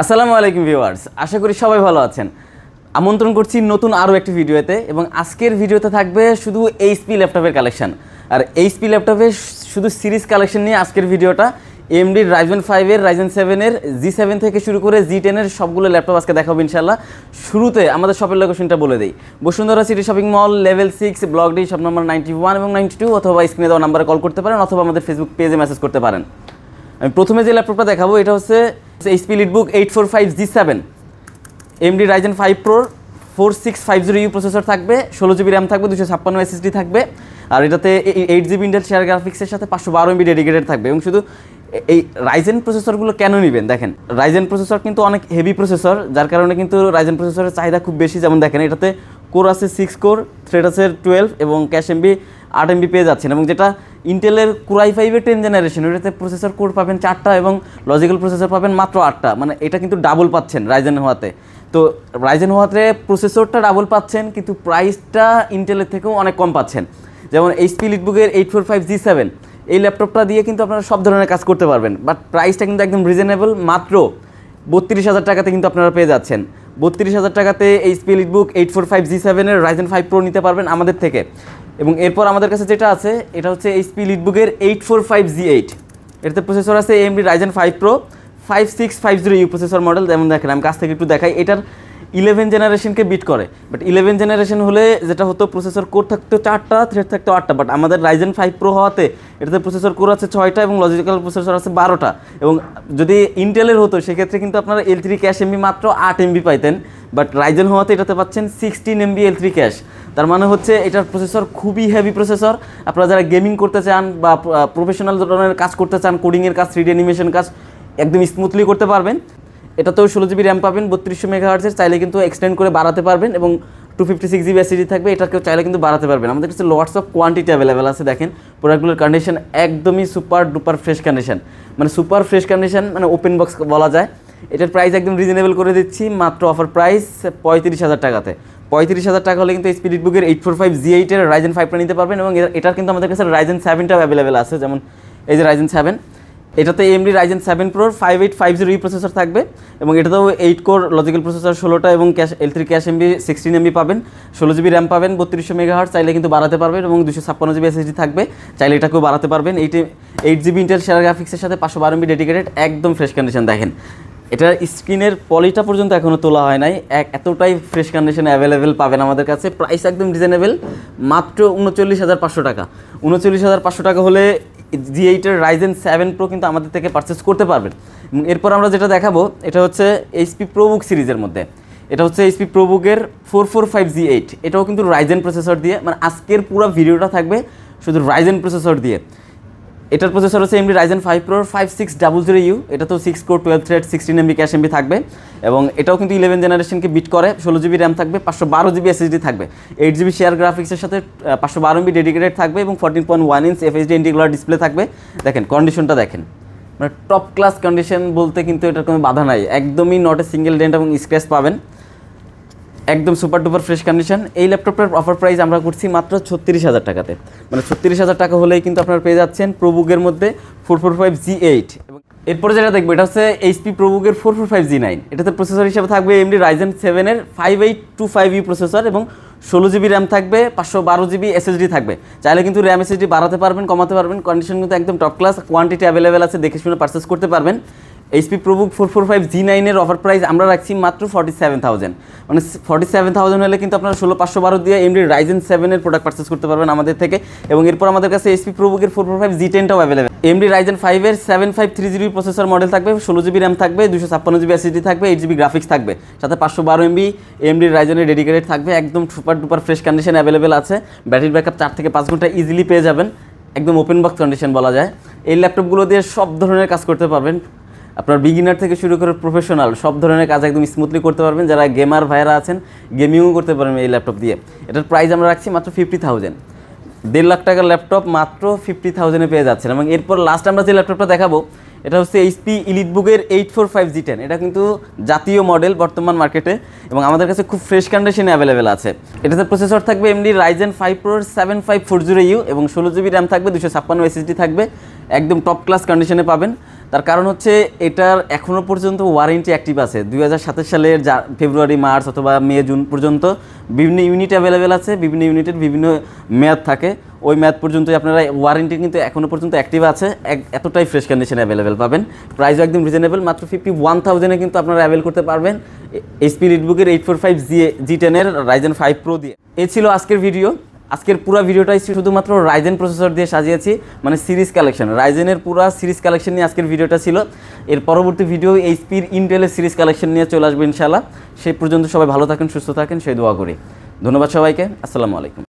আসসালামু আলাইকুম ভিউয়ার্স, আশা করি সবাই ভালো আছেন। আমন্ত্রণ করছি নতুন আরও একটি ভিডিওতে, এবং আজকের ভিডিওতে থাকবে শুধু এইচপি ল্যাপটপের কালেকশন। আর এইচপি ল্যাপটপের শুধু সিরিজ কালেকশন নিয়ে আজকের ভিডিওটা। এমডি রাইজেন 5-এর, রাইজেন 7-এর, G7 থেকে শুরু করে G10-এর সবগুলো ল্যাপটপ আজকে দেখাবো ইনশাল্লাহ। শুরুতে আমাদের শপের লোকেশনটা বলে দিই। Bashundhara city shopping mall, level 6, block D, shop number 91 এবং 92, অথবা স্ক্রিনে দেওয়া নাম্বারে কল করতে পারেন, অথবা আমাদের ফেসবুক পেজে মেসেজ করতে পারেন। আমি প্রথমে যে ল্যাপটপটা দেখাবো এটা হচ্ছে HP EliteBook 845 G7 MD Ryzen 5 Pro 4650U processor থাকবে, 16GB র্যাম থাকবে, 256 SSD থাকবে। আর এটাতে 8GB ইন্টেল শেয়ার গ্রাফিক্সের সাথে 512MB ডেডিকেটেড থাকবে। এবং শুধু এই রাইজেন প্রসেসরগুলো কেন নেবেন দেখেন, রাইজেন প্রসেসর কিন্তু অনেক হেভি প্রসেসর, যার কারণে কিন্তু রাইজেন প্রসেসরের চাহিদা খুব বেশি। যেমন দেখেন এটাতে কোর আছে 6 কোর, থ্রেড আছে 12 এবং ক্যাশ এমবি 8MB পেয়ে যাচ্ছেন। এবং যেটা ইন্টেলের Core i5-এর 10 জেনারেশন, ওটাতে প্রসেসর কোর পাবেন 4টা এবং লজিক্যাল প্রসেসর পাবেন মাত্র 8টা। মানে এটা কিন্তু ডাবল পাচ্ছেন রাইজেন হওয়াতে। তো রাইজেন হওয়াতে প্রসেসরটা ডাবল পাচ্ছেন, কিন্তু প্রাইসটা ইন্টেলের থেকেও অনেক কম পাচ্ছেন। যেমন এইচপি লিটবুকের 845 G7 এই ল্যাপটপটা দিয়ে কিন্তু আপনারা সব ধরনের কাজ করতে পারবেন, বাট প্রাইসটা কিন্তু একদম রিজনেবল, মাত্র 32,000 টাকাতে কিন্তু আপনারা পেয়ে যাচ্ছেন। 32,000 টাকাতে এইচপি লিটবুক 845 G7-এর রাইজেন 5 Pro নিতে পারবেন আমাদের থেকে। এবং এরপর আমাদের কাছে যেটা আছে এটা হচ্ছে এইচপি লিটবুকের 845 G8, এটাতে প্রসেসর আছে AMD Ryzen 5 Pro 5650U processor model. যেমন দেখেন আমি কাছ থেকে একটু দেখাই, এটার 11 জেনারেশনকে বিট করে। বাট 11 জেনারেশন হলে যেটা হতো, প্রসেসর কোর থাকতো 4টা, থ্রেড থাকতো 8টা। বাট আমাদের রাইজেন 5 Pro হওয়াতে এটাতে প্রসেসর কোর আছে 6টা এবং লজিক্যাল প্রসেসর আছে 12টা। এবং যদি ইন্টেলের হতো সেক্ষেত্রে কিন্তু আপনারা L3 ক্যাশ এমবি মাত্র 8MB পাইতেন, বাট রাইজেন হওয়াতে এটাতে পাচ্ছেন 16MB L3 ক্যাশ। তার মানে হচ্ছে এটার প্রসেসর খুবই হেভি প্রসেসর। আপনারা যারা গেমিং করতে চান বা প্রফেশনাল ধরনের কাজ করতে চান, কোডিংয়ের কাজ, 3D অ্যানিমেশন কাজ একদম স্মুথলি করতে পারবেন। এটাতেও 16GB র্যাম পাবেন, 3200 মেগাহার্টজের, চাইলে কিন্তু এক্সটেন্ড করে বাড়াতে পারবেন। এবং 256GB SSD থাকবে, এটাকেও চাইলে কিন্তু বাড়াতে পারবেন। আমাদের কাছে লটস অফ কোয়ান্টিটি অ্যাভেলেবেল আছে। দেখেন প্রোডাক্টগুলোর কন্ডিশন একদমই সুপার ডুপার ফ্রেশ কন্ডিশন, মানে সুপার ফ্রেশ কন্ডিশন, মানে ওপেন বক্স বলা যায়। এটার প্রাইস একদম রিজনেবল করে দিচ্ছি, মাত্র অফার প্রাইস 35,000 টাকাতে। 35,000 টাকা হলে কিন্তু এইচপি লিটবুকের 845 G8-এর রাইজেন 5 Pro নিতে পারবেন। এবং এটার কিন্তু আমাদের কাছে রাইজেন 7টাও অ্যাভেলেবেল আছে। যেমন এই যে রাইজেন 7, এটাতে AMD Ryzen 7 Pro 5850U processor থাকবে। এবং এটাতেও 8 কোর লজিক্যাল প্রসেসর 16টা এবং L3 ক্যাশ এমবি 16MB পাবেন, 16GB র্যাম পাবেন, 3200 মেগাহার্টজ, চাইলে কিন্তু বাড়াতে পারবেন। এবং 256GB SSD থাকবে, চাইলে এটাকেও বাড়াতে পারবেন। 8GB ইন্টেল শেয়ার গ্রাফিক্সের সাথে 512MB ডেডিকেটেড, একদম ফ্রেশ কন্ডিশন। দেখেন এটার স্ক্রিনের পলিটা পর্যন্ত এখনও তোলা হয় নাই, এতটাই ফ্রেশ কন্ডিশনে অ্যাভেলেবেল পাবেন আমাদের কাছে। প্রাইস একদম রিজনেবল, মাত্র 39,500 টাকা। 39,500 টাকা হলে G8-এর রাইজেন 7 Pro কিন্তু আমাদের থেকে পারচেস করতে পারবেন। এরপর আমরা যেটা দেখাবো এটা হচ্ছে এইচপি প্রোবুক সিরিজের মধ্যে। এটা হচ্ছে এইচপি প্রোবুকের 445 G8, এটাও কিন্তু রাইজেন প্রসেসর দিয়ে। মানে আজকের পুরো ভিডিওটা থাকবে শুধু রাইজেন প্রসেসর দিয়ে। এটার প্রসেসর হচ্ছে AMD রাইজেন 5 Pro 5600U, এটা তো 6 core 12 thread 16MB cash MB থাকবে। এবং এটাও কিন্তু 11 জেনারেশনকে বিট করে, 16GB র্যাম থাকবে, 512GB SSD থাকবে, 8GB শেয়ার গ্রাফিক্সের সাথে 512MB ডেডিকেটেড থাকবে এবং 14.1 ইঞ্চ FHD ইন্টিগ্রাল ডিসপ্লে থাকবে। দেখেন কন্ডিশনটা দেখেন, মানে টপ ক্লাস কন্ডিশন বলতে কিন্তু এটার কোনো বাধা নাই, একদমই নট এ সিঙ্গেল ডেন্ট এবং স্ক্র্যাচ পাবেন, একদম সুপার ডুপার ফ্রেশ কন্ডিশন। এই ল্যাপটপটার অফার প্রাইস আমরা করছি মাত্র 36,000 টাকাতে। মানে 36,000 টাকা হলেই কিন্তু আপনারা পেয়ে যাচ্ছেন প্রোবুকের মধ্যে 445 G8। এবং এরপরে যেটা দেখবো এটা হচ্ছে এইচপি প্রোবুকের 445 G9, এটাতে প্রসেসর হিসেবে থাকবে AMD রাইজেন 7-এর 5825U প্রসেসর এবং 16GB র্যাম থাকবে, 512GB SSD থাকবে। চাইলে কিন্তু র্যাম SSD বাড়াতে পারবেন, কমাতে পারবেন। কন্ডিশন কিন্তু একদম টপ ক্লাস, কোয়ান্টিটি অ্যাভেলেবেল আছে, দেখে শুনে পারচেস করতে পারবেন। এইচপি প্রোবুক 445 G9-এর অফার প্রাইস আমরা রাখছি মাত্র 47,000। মানে 47,000 হলে কিন্তু আপনারা 16512 দিয়ে AMD রাইজেন 7-এর প্রোডাক্ট পারচেস করতে পারবেন আমাদের থেকে। এবং এরপর আমাদের কাছে এইচপি প্রোবুকের 445 G10টাও অ্যাভেলেবেল। AMD রাইজেন 5-এর 7530 প্রসেসর মডেল থাকবে, 16GB র্যাম থাকবে, 256GB SSD থাকবে, 8GB গ্রাফিক্স থাকবে, সাথে 512MB AMD রাইজেনের ডেডিকেটেড থাকবে। একদম super duper fresh condition available আছে। ব্যাটারি ব্যাকআপ 4 থেকে 5 ঘন্টা ইজিলি পেয়ে যাবেন, একদম ওপেন বক্স কন্ডিশন বলা যায়। এই ল্যাপটপগুলো দিয়ে সব ধরনের কাজ করতে পারবেন, আপনার বিগিনার থেকে শুরু করে প্রফেশনাল সব ধরনের কাজ একদম স্মুথলি করতে পারবেন। যারা গেমার ভাইরা আছেন গেমিংও করতে পারবেন এই ল্যাপটপ দিয়ে। এটার প্রাইস আমরা রাখছি মাত্র 50,000। 1.5 লাখ টাকার ল্যাপটপ মাত্র 50,000-এ পেয়ে যাচ্ছেন। এবং এরপর লাস্ট আমরা যে ল্যাপটপটা দেখাবো এটা হচ্ছে এইচপি ইলিটবুকের 845 G10, এটা কিন্তু জাতীয় মডেল বর্তমান মার্কেটে এবং আমাদের কাছে খুব ফ্রেশ কন্ডিশনে অ্যাভেলেবেল আছে। এটাতে প্রসেসর থাকবে AMD রাইজেন 5 Pro 7540U এবং 16GB র্যাম থাকবে, 256 SSD থাকবে, একদম টপ ক্লাস কন্ডিশনে পাবেন। তার কারণ হচ্ছে এটার এখনও পর্যন্ত ওয়ারেন্টি অ্যাক্টিভ আছে 2027 সালের ফেব্রুয়ারি মার্চ অথবা মে জুন পর্যন্ত বিভিন্ন ইউনিট অ্যাভেলেবেল আছে, বিভিন্ন ইউনিটের বিভিন্ন মেয়াদ থাকে, ওই মেয়াদ পর্যন্তই আপনারা ওয়ারেন্টি কিন্তু এখনও পর্যন্ত অ্যাক্টিভ আছে, এতটাই ফ্রেশ কন্ডিশনে অ্যাভেলেবেল পাবেন। প্রাইসও একদম রিজনেবল, মাত্র 51,000-এ কিন্তু আপনারা অ্যাভেল করতে পারবেন এইচপি রিডবুকের 845G10 Ryzen 5 Pro দিয়ে। এই ছিল আজকের ভিডিও। আজকের পুরো ভিডিওটাই শুধুমাত্র রাইজেন প্রসেসর দিয়ে সাজিয়েছি, মানে সিরিজ কালেকশন, রাইজেনের পুরো সিরিজ কালেকশন নিয়ে আজকের ভিডিওটা ছিল। এর পরবর্তী ভিডিও এইচপির ইন্টেলের সিরিজ কালেকশন নিয়ে চলে আসবে ইনশাআল্লাহ। সেই পর্যন্ত সবাই ভালো থাকেন, সুস্থ থাকেন, সেই দোয়া করি। ধন্যবাদ সবাইকে, আসসালামু আলাইকুম।